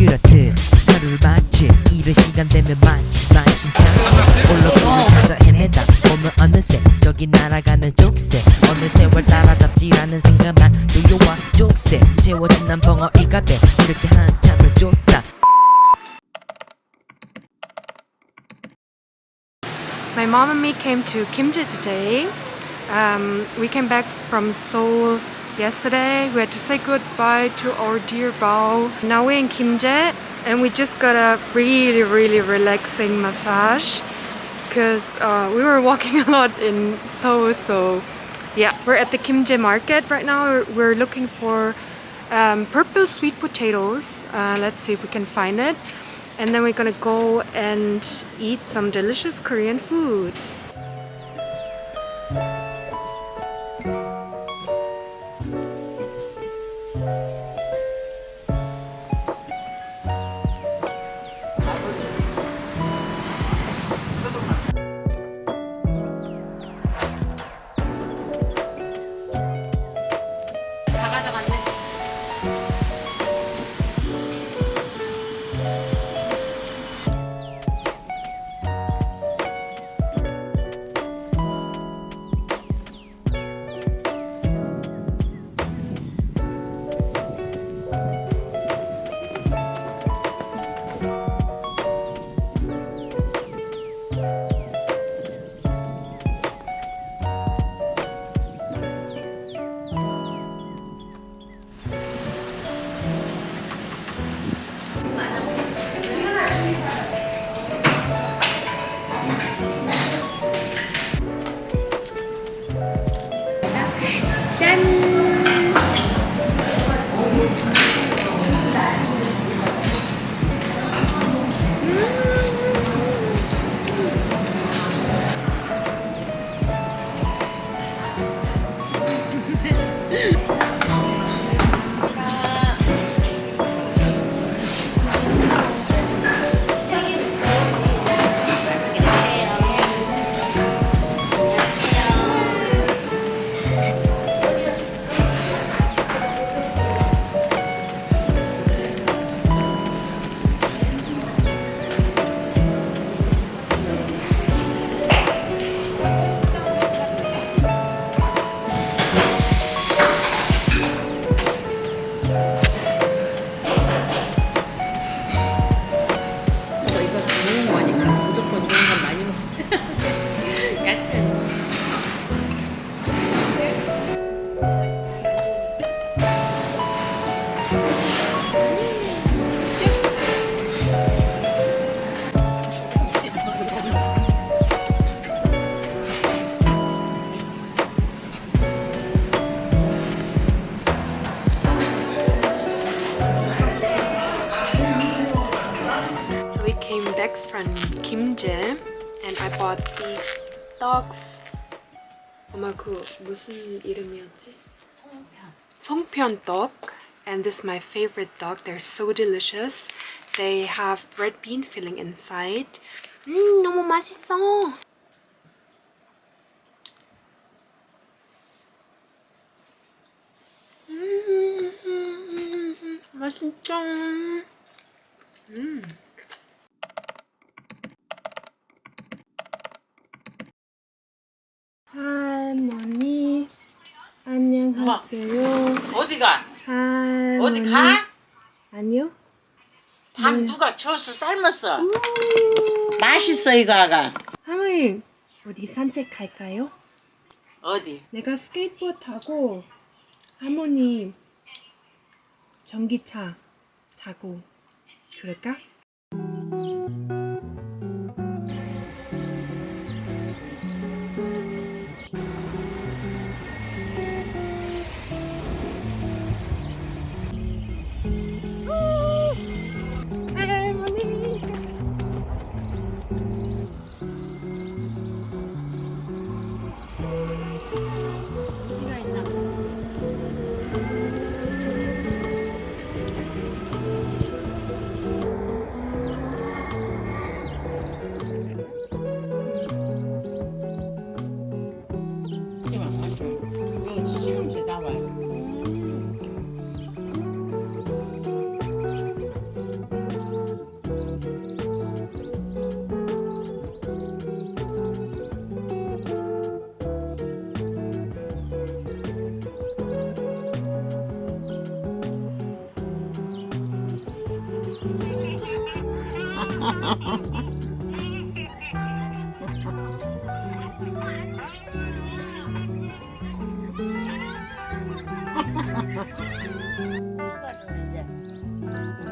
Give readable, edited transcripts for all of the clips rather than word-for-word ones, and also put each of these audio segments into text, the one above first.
그렇듯 하루를 마치 이른 시간 되면 마치 만신창 올라오는 찾아 헤매다 보면 어느새 저기 날아가는 족쇄 어느 세월 따라잡지 않은 생각만 요요와 족쇄 채워진 난 벙어리가 돼 이렇게 한참을 쫓다. My mom and me came to Gimje today. We came back from Seoul yesterday. We had to say goodbye to our dear Bao. Now we're in Gimje and we just got a really relaxing massage because we were walking a lot in Seoul. So yeah, we're at the Gimje market right now. We're looking for purple sweet potatoes. Let's see if we can find it. And then we're gonna go and eat some delicious Korean food. Back from Gimje and I bought these dogs. 엄마 그 무슨 이름이었지? 송편 dog. And this is my favorite dog. They're so delicious. They have red bean filling inside. 너무 맛있어. 맛있죠. 할머니 안녕하세요. 어디가? 할머니. 어디 가? 아니요. 밥 누가 주워서 삶았어? 맛있어 이거 아가. 할머니 어디 산책할까요? 어디? 내가 스케이트보드 타고 할머니 전기차 타고 그럴까?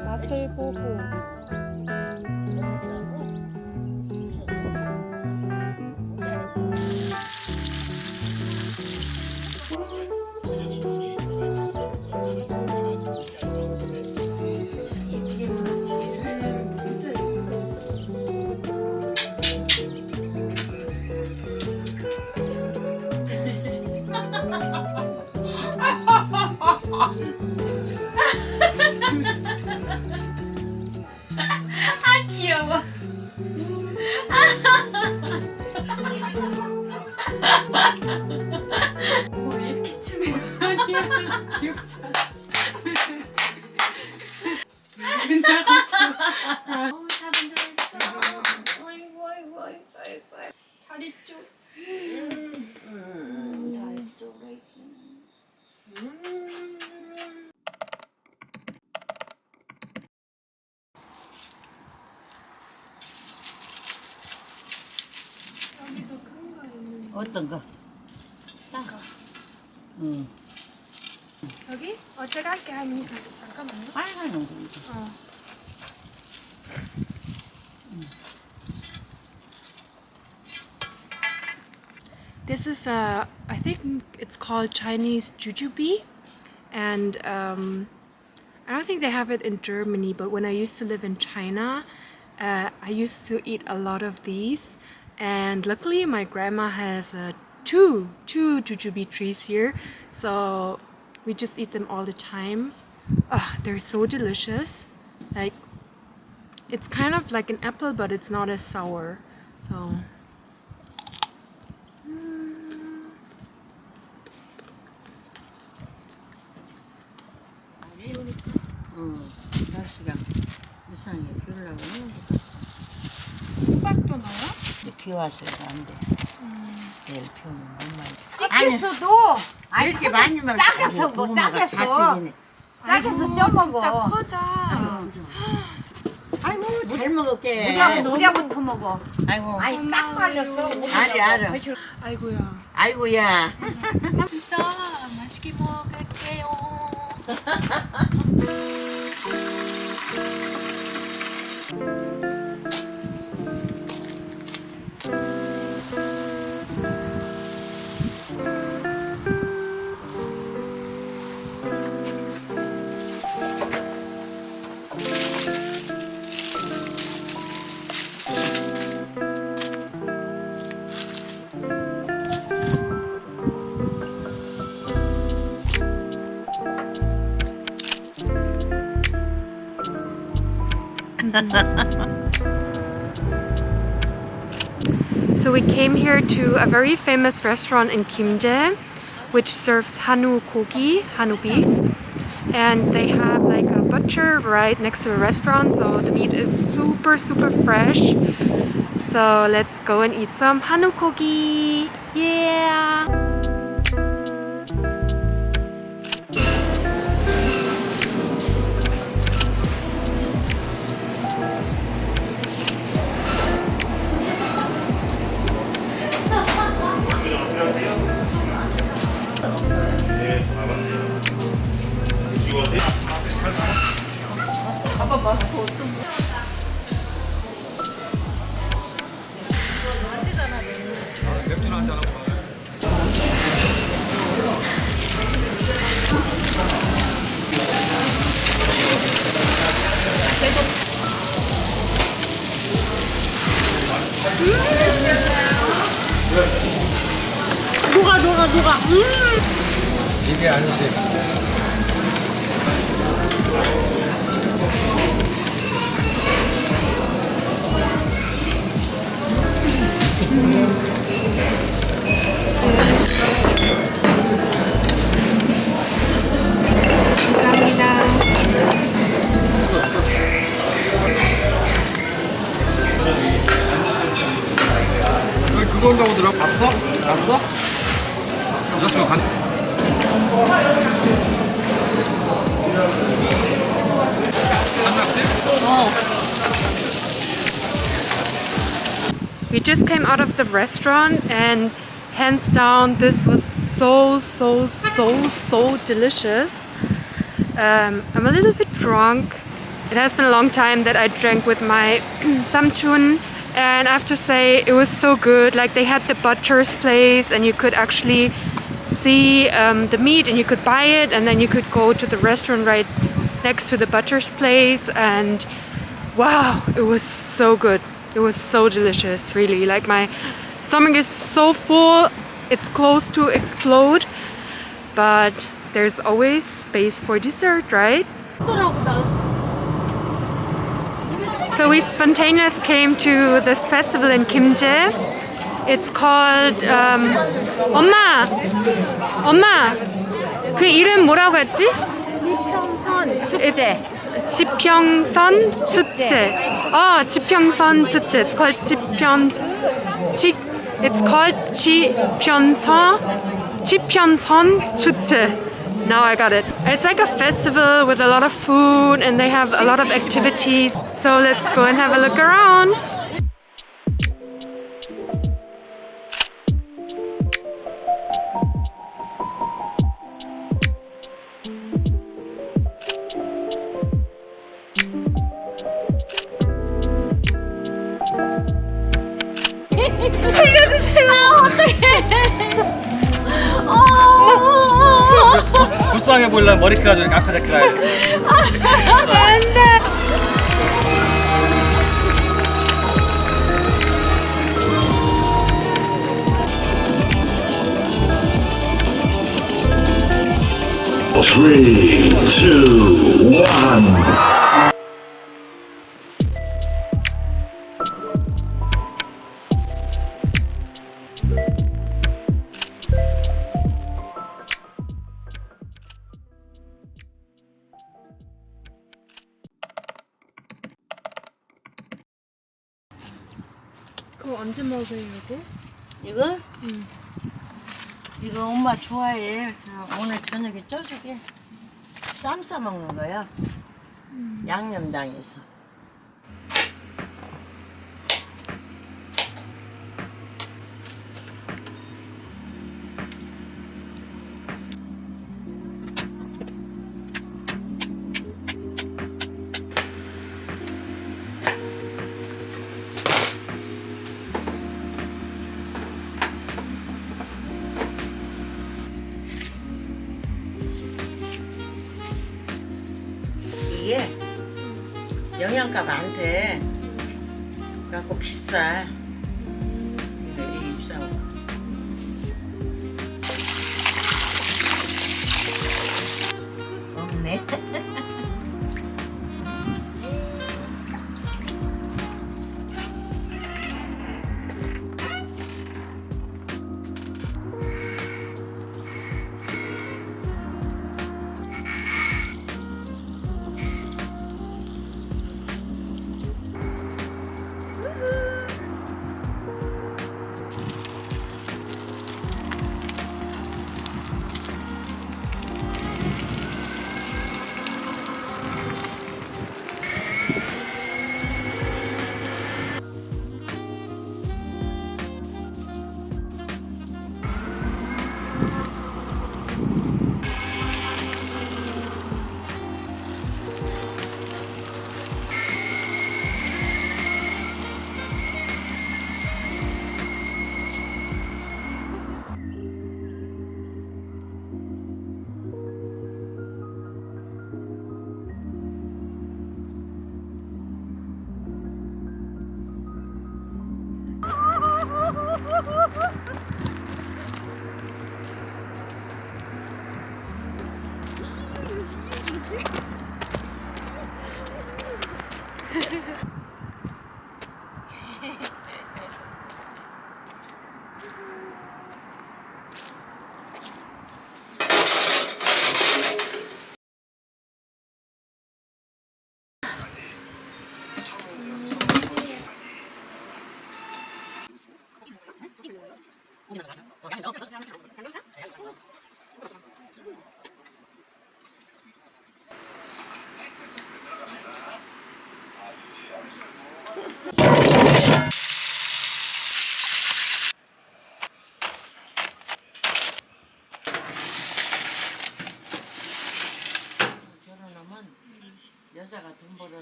맛을 보고. 아 귀여워. 왜 이렇게 춤이 아니야? 귀엽잖아. 다리 쪽. 다리 쪽에. 여기도 큰 거 있는. 어떤 거? 응. 여기? 제가 할게 할머니. 잠깐만요. 빨간 거. This is I think it's called Chinese jujube, and I don't think they have it in Germany. But when I used to live in China, I used to eat a lot of these. And luckily, my grandma has two jujube trees here, so we just eat them all the time. They're so delicious. Like, it's kind of like an apple, but it's not as sour. So. 날씨가 이상하게 비올라고 호박도 넣어요? 비 왔을 때 안 돼. 내일 비 오면 못 말려. 찍겠어도 이렇게 많이 먹을 작아서 뭐 작아서 작아서 쪄 진짜 먹어. 크다. 아이고 잘 먹을게. 우리하고부터 먹어. 아이고. 아니 딱 말렸어. 알아. 아이고야. 아이고야. 진짜 맛있게 먹을게요. So we came here to a very famous restaurant in Gimje, which serves Hanu gogi, Hanu beef, and they have like a butcher right next to the restaurant, so the meat is super fresh. So let's go and eat some Hanu gogi. Yeah. 녹아. 이게 아니지. 왜 그거 온다고 들어? 봤어? 여자친구 간. 안 났지? We just came out of the restaurant and hands down this was so delicious. I'm a little bit drunk. It has been a long time that I drank with my samchun, and I have to say it was so good. Like they had the butcher's place and you could actually see the meat and you could buy it, and then you could go to the restaurant right next to the butcher's place, and wow, it was so good. It was so delicious, really. Like my stomach is so full, it's close to explode, but there's always space for dessert, right? So we spontaneously came to this festival in Gimje. It's called 엄마! 그 이름 뭐라고 했지? 지평선 축제. 지평선 축제. Oh, 지평선 축제. It's called 지평선 축제. Now I got it. It's like a festival with a lot of food and they have a lot of activities. So let's go and have a look around. 불쌍해 보이려면 머리 켜가지고 이렇게 앞에다 켜야 Three, two, one. 그거 언제 먹어요, 이거? 이거? 이거 엄마 좋아해. 오늘 저녁에 쪄주게. 쌈 싸먹는 거야. 양념장에서. 이게 영양가 많대. 그래갖고 비싸. 이게 비싸고. 없네.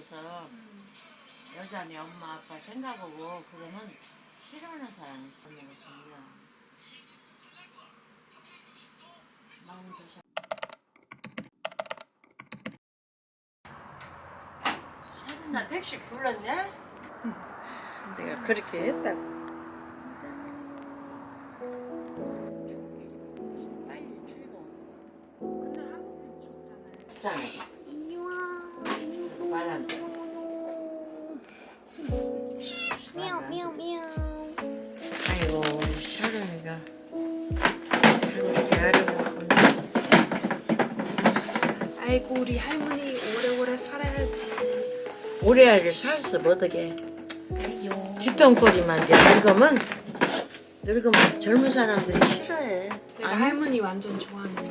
들어서 여자네 엄마 아빠 생각하고 그러면 싫어하는 사람이 있는 것입니다. 마음도 나 택시 불렀냐? 내가 그렇게 했다고. 빨리 출고. 근데 한국은 춥잖아요. 잖아. 말안 돼. 아이고 샤롬이가 이렇게 알아보구나. 아이고 우리 할머니 오래오래 살아야지. 오래알을 살수 못하게 뒷동거리만 돼. 늙으면 젊은 사람들이 싫어해. 내가 할머니 완전 좋아하는데.